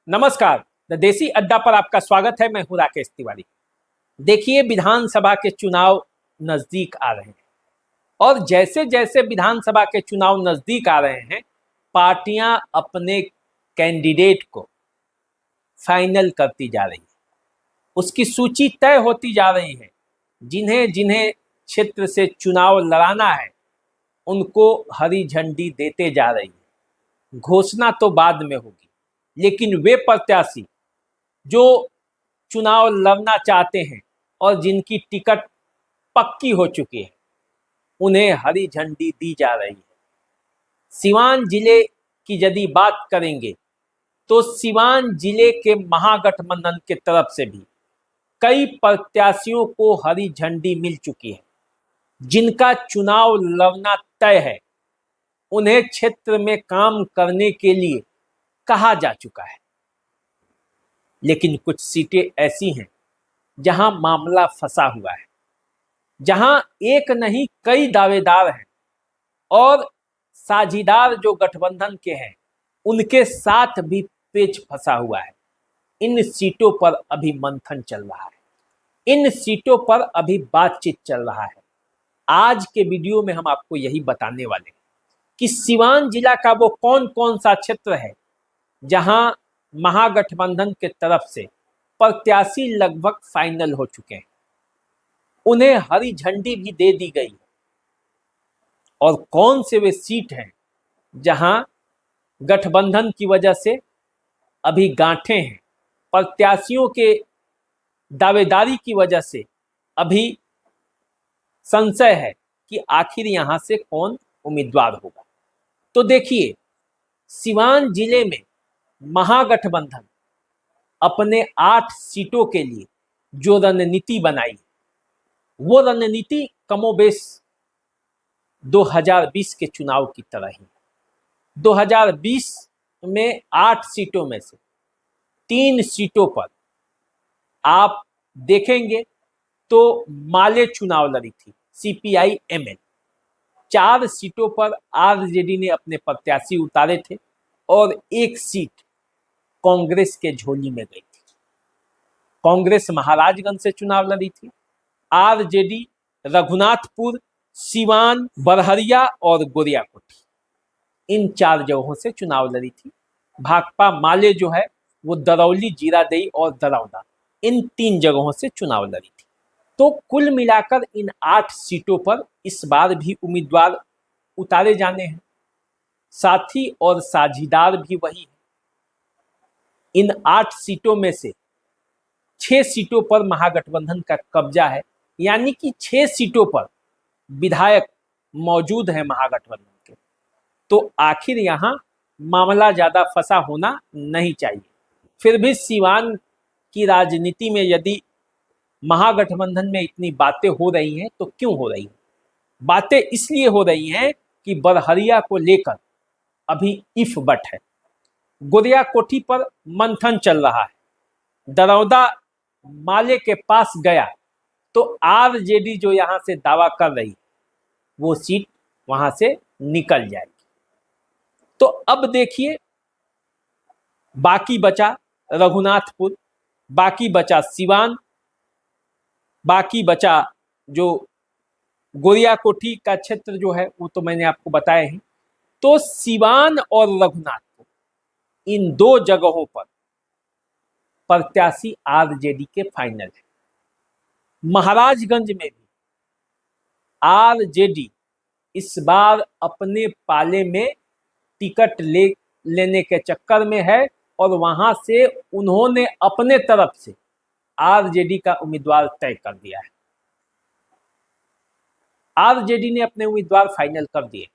नमस्कार। द देसी अड्डा पर आपका स्वागत है। मैं हूं राकेश तिवारी। देखिए, विधानसभा के चुनाव नजदीक आ रहे हैं और जैसे जैसे विधानसभा के चुनाव नजदीक आ रहे हैं, पार्टियां अपने कैंडिडेट को फाइनल करती जा रही है। उसकी सूची तय होती जा रही है। जिन्हें जिन्हें क्षेत्र से चुनाव लड़ाना है, उनको हरी झंडी देते जा रही है। घोषणा तो बाद में होगी, लेकिन वे प्रत्याशी जो चुनाव लड़ना चाहते हैं और जिनकी टिकट पक्की हो चुकी है, उन्हें हरी झंडी दी जा रही है। सिवान जिले की यदि बात करेंगे तो सिवान जिले के महागठबंधन के तरफ से भी कई प्रत्याशियों को हरी झंडी मिल चुकी है। जिनका चुनाव लड़ना तय है, उन्हें क्षेत्र में काम करने के लिए कहा जा चुका है। लेकिन कुछ सीटें ऐसी हैं जहां मामला फंसा हुआ है, जहां एक नहीं कई दावेदार हैं और साझीदार जो गठबंधन के हैं, उनके साथ भी पेच फंसा हुआ है। इन सीटों पर अभी मंथन चल रहा है, इन सीटों पर अभी बातचीत चल रहा है। आज के वीडियो में हम आपको यही बताने वाले हैं कि सिवान जिला का वो कौन कौन सा क्षेत्र है जहां महागठबंधन के तरफ से प्रत्याशी लगभग फाइनल हो चुके हैं, उन्हें हरी झंडी भी दे दी गई है। और कौन से वे सीट हैं जहां गठबंधन की वजह से अभी गांठें हैं, प्रत्याशियों के दावेदारी की वजह से अभी संशय है कि आखिर यहां से कौन उम्मीदवार होगा। तो देखिए, सिवान जिले में महागठबंधन अपने 8 सीटों के लिए जो रणनीति बनाई, वो रणनीति कमोबेश 2020 के चुनाव की तरह ही। 2020 में 8 सीटों में से 3 सीटों पर आप देखेंगे तो माले चुनाव लड़ी थी सीपीआई एमएल। 4 सीटों पर आरजेडी ने अपने प्रत्याशी उतारे थे और 1 सीट कांग्रेस के झोली में गई थी। कांग्रेस महाराजगंज से चुनाव लड़ी थी, आरजेडी रघुनाथपुर, सिवान, बरहरिया और गोरियाकोठी, इन 4 जगहों से चुनाव लड़ी थी। भाकपा माले जो है वो दरौली, जीरादेई और दरौदा, इन 3 जगहों से चुनाव लड़ी थी। तो कुल मिलाकर इन 8 सीटों पर इस बार भी उम्मीदवार उतारे जाने हैं। साथी और साझीदार भी वही है। इन 8 सीटों में से 6 सीटों पर महागठबंधन का कब्जा है, यानी कि 6 सीटों पर विधायक मौजूद है महागठबंधन के। तो आखिर यहां मामला ज्यादा फंसा होना नहीं चाहिए। फिर भी सिवान की राजनीति में यदि महागठबंधन में इतनी बातें हो रही हैं, तो क्यों हो रही हैं? बातें इसलिए हो रही हैं कि बरहरिया को लेकर अभी इफ बट है, गोरियाकोठी पर मंथन चल रहा है, दरौदा माले के पास गया तो आरजेडी जो यहां से दावा कर रही, वो सीट वहां से निकल जाएगी। तो अब देखिए, बाकी बचा रघुनाथपुर, बाकी बचा सिवान, बाकी बचा जो गोरियाकोठी का क्षेत्र जो है, वो तो मैंने आपको बताया ही। तो सिवान और रघुनाथपुर, इन 2 जगहों पर प्रत्याशी आरजेडी के फाइनल है। महाराजगंज में भी आरजेडी इस बार अपने पाले में टिकट लेने के चक्कर में है और वहां से उन्होंने अपने तरफ से आरजेडी का उम्मीदवार तय कर दिया है। आरजेडी ने अपने उम्मीदवार फाइनल कर दिए।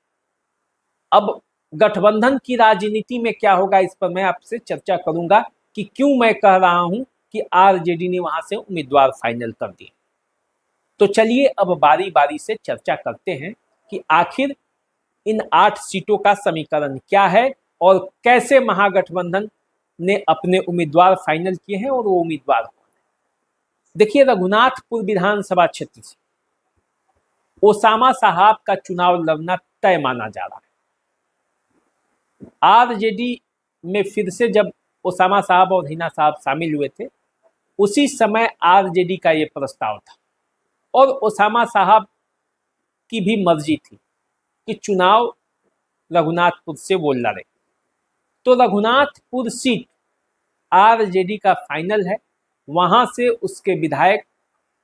अब गठबंधन की राजनीति में क्या होगा, इस पर मैं आपसे चर्चा करूंगा कि क्यों मैं कह रहा हूं कि आरजेडी ने वहां से उम्मीदवार फाइनल कर दिए। तो चलिए अब बारी बारी से चर्चा करते हैं कि आखिर इन 8 सीटों का समीकरण क्या है और कैसे महागठबंधन ने अपने उम्मीदवार फाइनल किए हैं और वो उम्मीदवार कौन है। देखिए, रघुनाथपुर विधानसभा क्षेत्र से ओसामा साहब का चुनाव लड़ना तय माना जा रहा है। आरजेडी में फिर से जब ओसामा साहब और हिना साहब शामिल हुए थे, उसी समय आरजेडी का ये प्रस्ताव था और ओसामा साहब की भी मर्जी थी कि चुनाव रघुनाथपुर से वो लड़े। तो रघुनाथपुर सीट आरजेडी का फाइनल है। वहां से उसके विधायक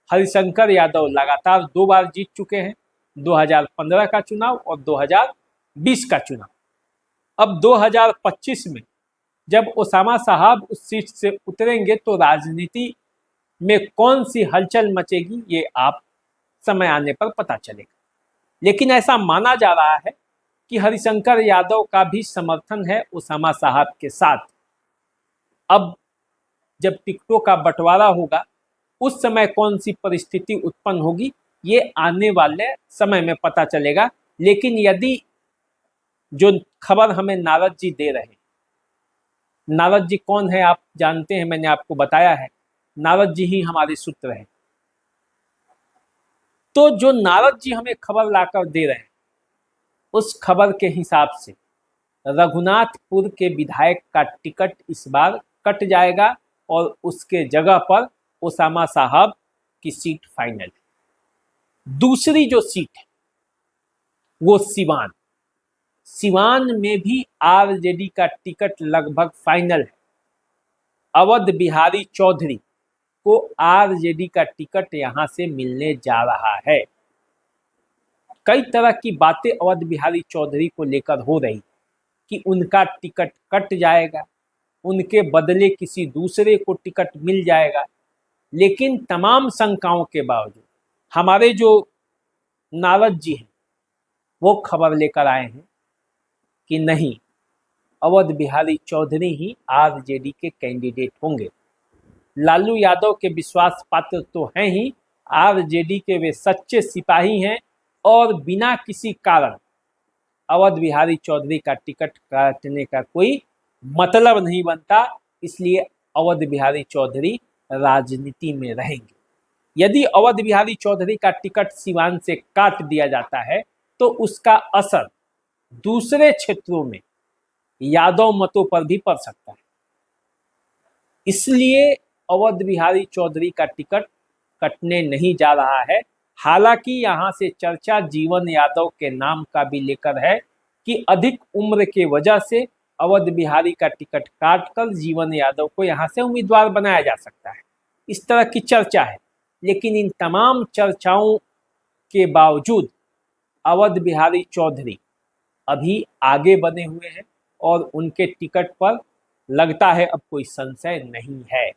हरिशंकर यादव लगातार 2 बार जीत चुके हैं, 2015 का चुनाव और 2020 का चुनाव। अब 2025 में जब ओसामा साहब उस सीट से उतरेंगे तो राजनीति में कौन सी हलचल मचेगी ये आप समय आने पर पता चलेगा। लेकिन ऐसा माना जा रहा है कि हरिशंकर यादव का भी समर्थन है ओसामा साहब के साथ। अब जब टिकटों का बंटवारा होगा उस समय कौन सी परिस्थिति उत्पन्न होगी ये आने वाले समय में पता चलेगा। लेकिन यदि जो खबर हमें नारद जी दे रहे हैं, नारद जी कौन है आप जानते हैं, मैंने आपको बताया है, नारद जी ही हमारे सूत्र हैं। तो जो नारद जी हमें खबर लाकर दे रहे हैं उस खबर के हिसाब से रघुनाथपुर के विधायक का टिकट इस बार कट जाएगा और उसके जगह पर ओसामा साहब की सीट फाइनल है। दूसरी जो सीट है वो सिवान में भी आरजेडी का टिकट लगभग फाइनल है। अवध बिहारी चौधरी को आरजेडी का टिकट यहां से मिलने जा रहा है। कई तरह की बातें अवध बिहारी चौधरी को लेकर हो रही कि उनका टिकट कट जाएगा, उनके बदले किसी दूसरे को टिकट मिल जाएगा। लेकिन तमाम शंकाओं के बावजूद हमारे जो नारद जी हैं वो खबर लेकर आए हैं कि नहीं, अवध बिहारी चौधरी ही आरजेडी के कैंडिडेट होंगे। लालू यादव के विश्वास पात्र तो हैं ही, आरजेडी के वे सच्चे सिपाही हैं और बिना किसी कारण अवध बिहारी चौधरी का टिकट काटने का कोई मतलब नहीं बनता। इसलिए अवध बिहारी चौधरी राजनीति में रहेंगे। यदि अवध बिहारी चौधरी का टिकट सिवान से काट दिया जाता है तो उसका असर दूसरे क्षेत्रों में यादव मतों पर भी पड़ सकता है। इसलिए अवध बिहारी चौधरी का टिकट कटने नहीं जा रहा है। हालांकि यहां से चर्चा जीवन यादव के नाम का भी लेकर है कि अधिक उम्र के वजह से अवध बिहारी का टिकट काटकर जीवन यादव को यहां से उम्मीदवार बनाया जा सकता है। इस तरह की चर्चा है। लेकिन इन तमाम चर्चाओं के बावजूद अवध बिहारी चौधरी अभी आगे बने हुए हैं और उनके टिकट पर लगता है अब कोई संशय नहीं है।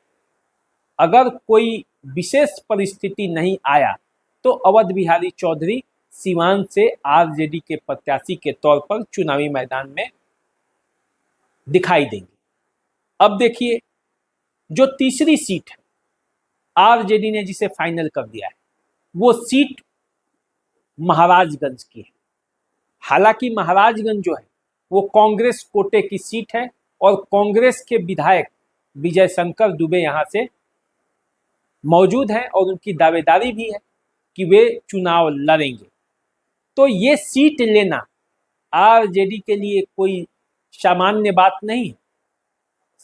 अगर कोई विशेष परिस्थिति नहीं आया तो अवध बिहारी चौधरी सिवान से आरजेडी के प्रत्याशी के तौर पर चुनावी मैदान में दिखाई देंगे। अब देखिए, जो तीसरी सीट है आरजेडी ने जिसे फाइनल कर दिया है वो सीट महाराजगंज की है। हालांकि महाराजगंज जो है वो कांग्रेस कोटे की सीट है और कांग्रेस के विधायक विजय शंकर दुबे यहां से मौजूद हैं और उनकी दावेदारी भी है कि वे चुनाव लड़ेंगे। तो ये सीट लेना आरजेडी के लिए कोई सामान्य बात नहीं है।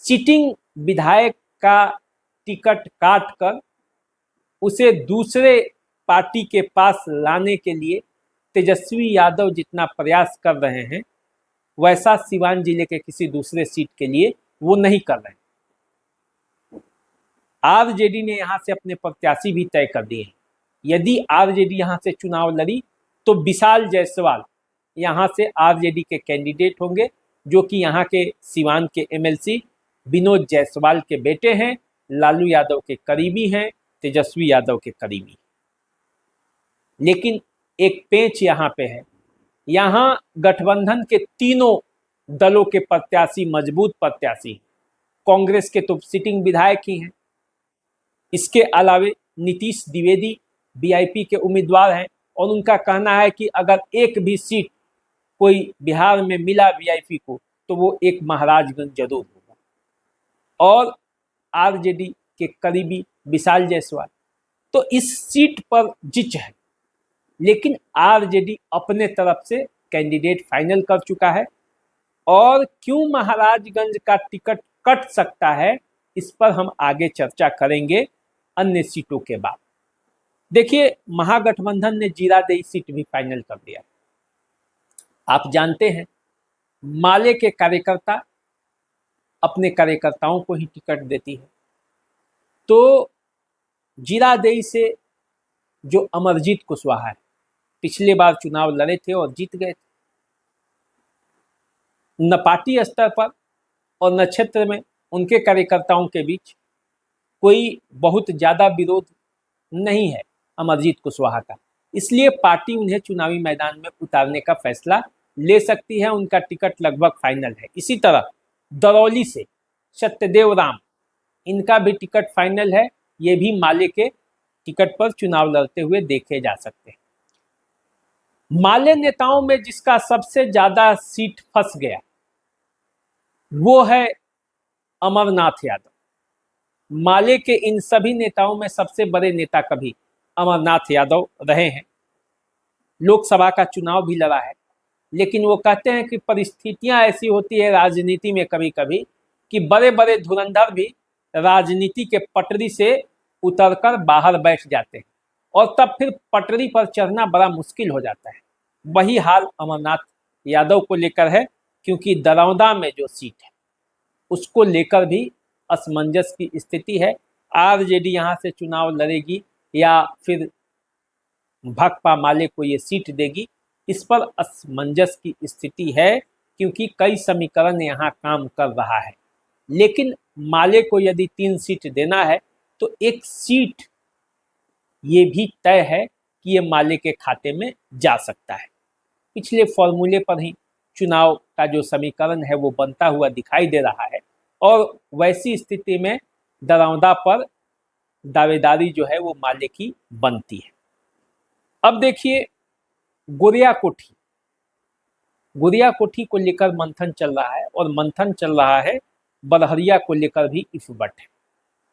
सिटिंग विधायक का टिकट काटकर उसे दूसरे पार्टी के पास लाने के लिए तेजस्वी यादव जितना प्रयास कर रहे हैं वैसा सिवान जिले के किसी दूसरे सीट के लिए वो नहीं कर रहे हैं। आरजेडी ने यहां से अपने प्रत्याशी भी तय कर दिए हैं। यदि आरजेडी यहां से चुनाव लड़ी तो विशाल जायसवाल यहां से आरजेडी के कैंडिडेट होंगे, जो कि यहां के सिवान के एमएलसी विनोद जायसवाल के बेटे हैं, लालू यादव के करीबी हैं, तेजस्वी यादव के करीबी। लेकिन एक पेच यहाँ पे है, यहाँ गठबंधन के तीनों दलों के प्रत्याशी मजबूत प्रत्याशी, कांग्रेस के तो सिटिंग विधायक ही हैं, इसके अलावे नीतीश द्विवेदी वीआईपी के उम्मीदवार हैं और उनका कहना है कि अगर एक भी सीट कोई बिहार में मिला वीआईपी को तो वो एक महाराजगंज जरूर होगा। और आरजेडी के करीबी विशाल जायसवाल, तो इस सीट पर जिच है। लेकिन आरजेडी अपने तरफ से कैंडिडेट फाइनल कर चुका है। और क्यों महाराजगंज का टिकट कट सकता है, इस पर हम आगे चर्चा करेंगे अन्य सीटों के बाद। देखिए, महागठबंधन ने जीरादेई सीट भी फाइनल कर दिया। आप जानते हैं, माले के कार्यकर्ता अपने कार्यकर्ताओं को ही टिकट देती है। तो जीरादेई से जो अमरजीत कुशवाहा है, पिछले बार चुनाव लड़े थे और जीत गए थे। न पार्टी स्तर पर और न क्षेत्र में उनके कार्यकर्ताओं के बीच कोई बहुत ज़्यादा विरोध नहीं है अमरजीत कुशवाहा का, इसलिए पार्टी उन्हें चुनावी मैदान में उतारने का फैसला ले सकती है। उनका टिकट लगभग फाइनल है। इसी तरह दरौली से सत्यदेव राम, इनका भी टिकट फाइनल है। ये भी माले के टिकट पर चुनाव लड़ते हुए देखे जा सकते हैं। माले नेताओं में जिसका सबसे ज्यादा सीट फंस गया वो है अमरनाथ यादव। माले के इन सभी नेताओं में सबसे बड़े नेता कभी अमरनाथ यादव रहे हैं। लोकसभा का चुनाव भी लड़ा है, लेकिन वो कहते हैं कि परिस्थितियां ऐसी होती है राजनीति में कभी कभी कि बड़े बड़े धुरंधर भी राजनीति के पटरी से उतरकर बाहर बैठ जाते हैं और तब फिर पटरी पर चढ़ना बड़ा मुश्किल हो जाता है। वही हाल अमरनाथ यादव को लेकर है, क्योंकि दरौदा में जो सीट है उसको लेकर भी असमंजस की स्थिति है। आरजेडी यहाँ से चुनाव लड़ेगी या फिर भाकपा माले को ये सीट देगी, इस पर असमंजस की स्थिति है, क्योंकि कई समीकरण यहाँ काम कर रहा है। लेकिन माले को यदि 3 सीट देना है तो 1 सीट ये भी तय है कि ये माले के खाते में जा सकता है। पिछले फॉर्मूले पर ही चुनाव का जो समीकरण है वो बनता हुआ दिखाई दे रहा है और वैसी स्थिति में दरौदा पर दावेदारी जो है वो माले की बनती है। अब देखिए, गुड़िया कोठी को लेकर मंथन चल रहा है और मंथन चल रहा है बरहरिया को लेकर भी इफ बट है।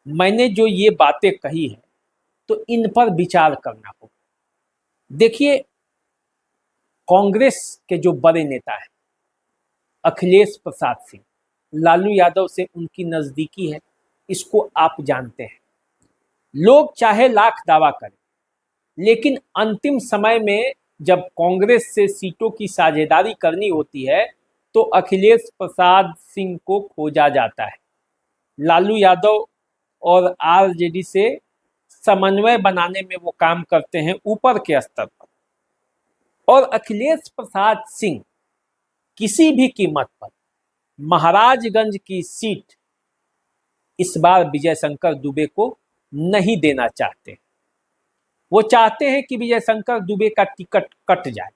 मैंने जो ये बातें कही है तो इन पर विचार करना होगा। देखिए, कांग्रेस के जो बड़े नेता हैं अखिलेश प्रसाद सिंह, लालू यादव से उनकी नजदीकी है, इसको आप जानते हैं। लोग चाहे लाख दावा करें, लेकिन अंतिम समय में जब कांग्रेस से सीटों की साझेदारी करनी होती है तो अखिलेश प्रसाद सिंह को खोजा जाता है। लालू यादव और आरजेडी से समन्वय बनाने में वो काम करते हैं ऊपर के स्तर पर, और अखिलेश प्रसाद सिंह किसी भी कीमत पर महाराजगंज की सीट इस बार विजय शंकर दुबे को नहीं देना चाहते। वो चाहते हैं कि विजय शंकर दुबे का टिकट कट जाए।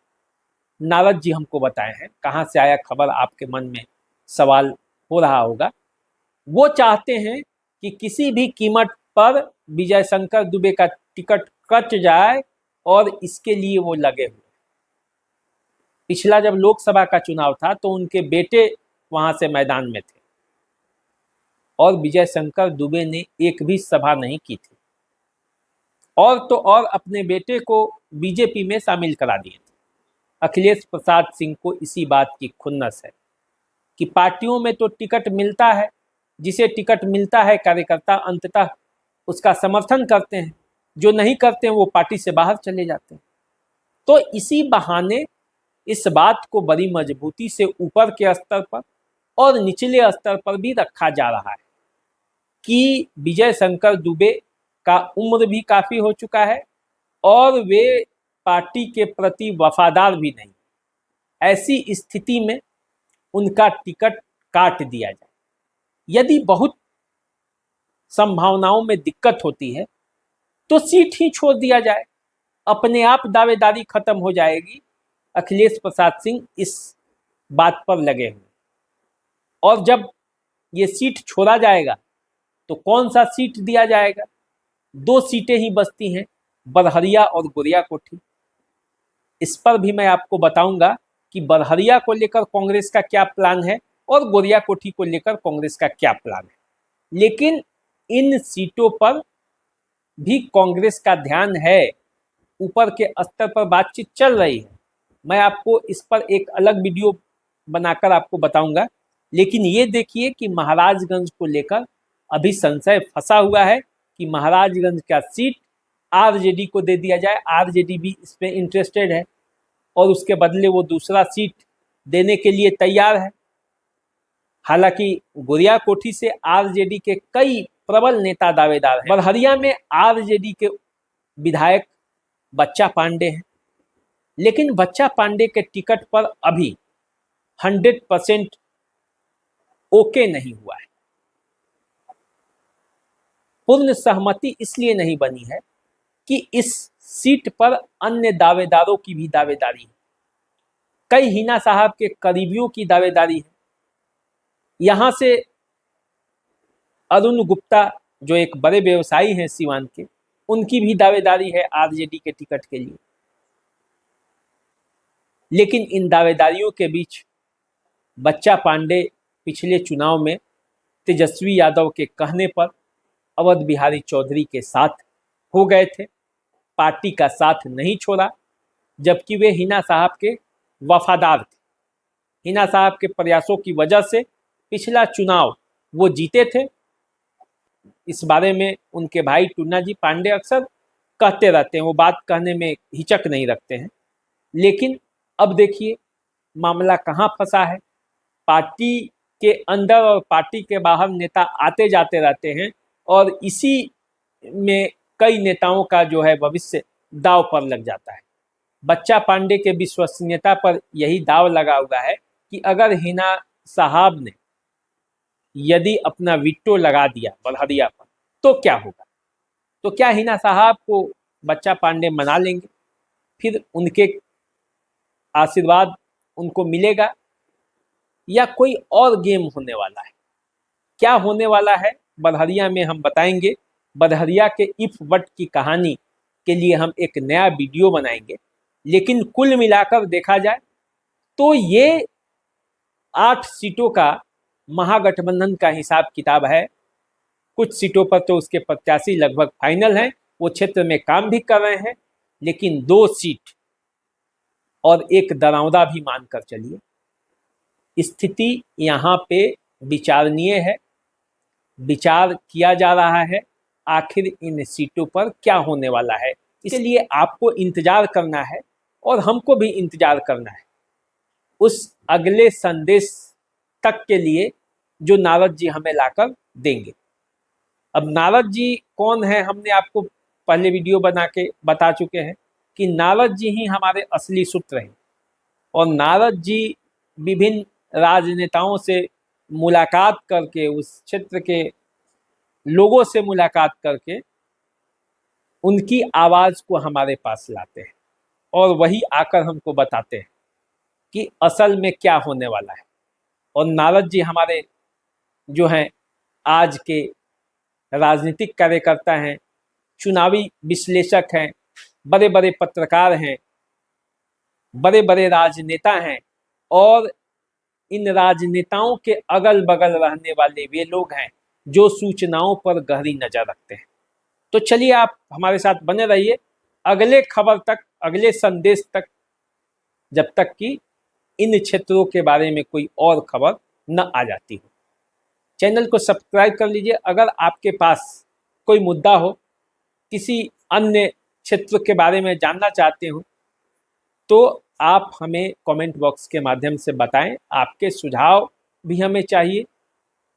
नारद जी हमको बताए हैं, कहाँ से आया खबर, आपके मन में सवाल हो रहा होगा। वो चाहते हैं कि किसी भी कीमत पर विजय शंकर दुबे का टिकट कट जाए और इसके लिए वो लगे हुए। पिछला जब लोकसभा का चुनाव था तो उनके बेटे वहां से मैदान में थे और विजय शंकर दुबे ने एक भी सभा नहीं की थी, और तो और अपने बेटे को बीजेपी में शामिल करा दिए थे। अखिलेश प्रसाद सिंह को इसी बात की खुन्नस है कि पार्टियों में तो टिकट मिलता है, जिसे टिकट मिलता है कार्यकर्ता अंततः उसका समर्थन करते हैं, जो नहीं करते हैं वो पार्टी से बाहर चले जाते हैं। तो इसी बहाने इस बात को बड़ी मजबूती से ऊपर के स्तर पर और निचले स्तर पर भी रखा जा रहा है कि विजय शंकर दुबे का उम्र भी काफी हो चुका है और वे पार्टी के प्रति वफादार भी नहीं। ऐसी स्थिति में उनका टिकट काट दिया जाए। यदि बहुत संभावनाओं में दिक्कत होती है तो सीट ही छोड़ दिया जाए, अपने आप दावेदारी खत्म हो जाएगी। अखिलेश प्रसाद सिंह इस बात पर लगे हुए, और जब ये सीट छोड़ा जाएगा तो कौन सा सीट दिया जाएगा? 2 सीटें ही बचती हैं, बरहरिया और गुड़िया कोठी। इस पर भी मैं आपको बताऊंगा कि बरहरिया को लेकर कांग्रेस का क्या प्लान है और गुड़िया कोठी को लेकर कांग्रेस का क्या प्लान है। लेकिन इन सीटों पर भी कांग्रेस का ध्यान है, ऊपर के स्तर पर बातचीत चल रही है। मैं आपको इस पर एक अलग वीडियो बनाकर आपको बताऊंगा लेकिन ये देखिए कि महाराजगंज को लेकर अभी संशय फंसा हुआ है कि महाराजगंज का सीट आरजेडी को दे दिया जाए। आरजेडी भी इस पे इंटरेस्टेड है और उसके बदले वो दूसरा सीट देने के लिए तैयार है। हालांकि गोरिया कोठी से आरजेडी के कई प्रबल नेता दावेदार हैं। बरहरिया में आरजेडी के विधायक बच्चा पांडे हैं, लेकिन बच्चा पांडे के टिकट पर अभी 100% ओके नहीं हुआ है। पूर्ण सहमति इसलिए नहीं बनी है कि इस सीट पर अन्य दावेदारों की भी दावेदारी है। कई हिना साहब के करीबियों की दावेदारी है। यहां से अरुण गुप्ता जो एक बड़े व्यवसायी हैं सीवान के, उनकी भी दावेदारी है आरजेडी के टिकट के लिए। लेकिन इन दावेदारियों के बीच बच्चा पांडे पिछले चुनाव में तेजस्वी यादव के कहने पर अवध बिहारी चौधरी के साथ हो गए थे, पार्टी का साथ नहीं छोड़ा, जबकि वे हिना साहब के वफादार थे। हिना साहब के प्रयासों की वजह से पिछला चुनाव वो जीते थे। इस बारे में उनके भाई टुन्ना जी पांडे अक्सर कहते रहते हैं, वो बात कहने में हिचक नहीं रखते हैं। लेकिन अब देखिए मामला कहाँ फंसा है। पार्टी के अंदर और पार्टी के बाहर नेता आते जाते रहते हैं और इसी में कई नेताओं का जो है भविष्य दाव पर लग जाता है। बच्चा पांडे के विश्वसनीयता पर यही दाव लगा हुआ है कि अगर हिना साहब ने यदि अपना वीटो लगा दिया बरहरिया पर तो क्या होगा? तो क्या हिना साहब को बच्चा पांडे मना लेंगे? फिर उनके आशीर्वाद उनको मिलेगा या कोई और गेम होने वाला है? क्या होने वाला है बरहरिया में हम बताएंगे। बरहरिया के इफ बट की कहानी के लिए हम एक नया वीडियो बनाएंगे। लेकिन कुल मिलाकर देखा जाए तो ये 8 सीटों का महागठबंधन का हिसाब किताब है। कुछ सीटों पर तो उसके प्रत्याशी लगभग फाइनल हैं, वो क्षेत्र में काम भी कर रहे हैं। लेकिन 2 सीट और एक दरौंदा भी मानकर चलिए, स्थिति यहाँ पे विचारणीय है। विचार किया जा रहा है आखिर इन सीटों पर क्या होने वाला है। इसलिए आपको इंतजार करना है और हमको भी इंतजार करना है उस अगले संदेश तक के लिए जो नारद जी हमें लाकर देंगे। अब नारद जी कौन है, हमने आपको पहले वीडियो बना के बता चुके हैं कि नारद जी ही हमारे असली सूत्र हैं। और नारद जी विभिन्न राजनेताओं से मुलाकात करके, उस क्षेत्र के लोगों से मुलाकात करके उनकी आवाज़ को हमारे पास लाते हैं और वही आकर हमको बताते हैं कि असल में क्या होने वाला है। और नारद जी हमारे जो हैं आज के राजनीतिक कार्यकर्ता हैं, चुनावी विश्लेषक हैं, बड़े बड़े पत्रकार हैं, बड़े बड़े राजनेता हैं और इन राजनेताओं के अगल बगल रहने वाले वे लोग हैं जो सूचनाओं पर गहरी नज़र रखते हैं। तो चलिए आप हमारे साथ बने रहिए अगले खबर तक, अगले संदेश तक, जब तक कि इन क्षेत्रों के बारे में कोई और खबर न आ जाती हो। चैनल को सब्सक्राइब कर लीजिए। अगर आपके पास कोई मुद्दा हो, किसी अन्य क्षेत्र के बारे में जानना चाहते हो, तो आप हमें कमेंट बॉक्स के माध्यम से बताएं। आपके सुझाव भी हमें चाहिए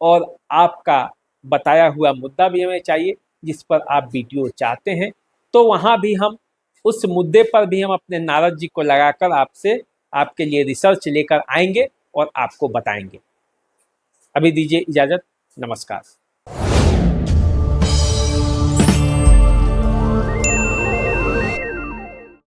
और आपका बताया हुआ मुद्दा भी हमें चाहिए जिस पर आप वीडियो चाहते हैं। तो वहाँ भी हम उस मुद्दे पर भी हम अपने नारद जी को लगाकर आपसे आपके लिए रिसर्च लेकर आएंगे और आपको बताएंगे। अभी दीजिए इजाज़त, नमस्कार।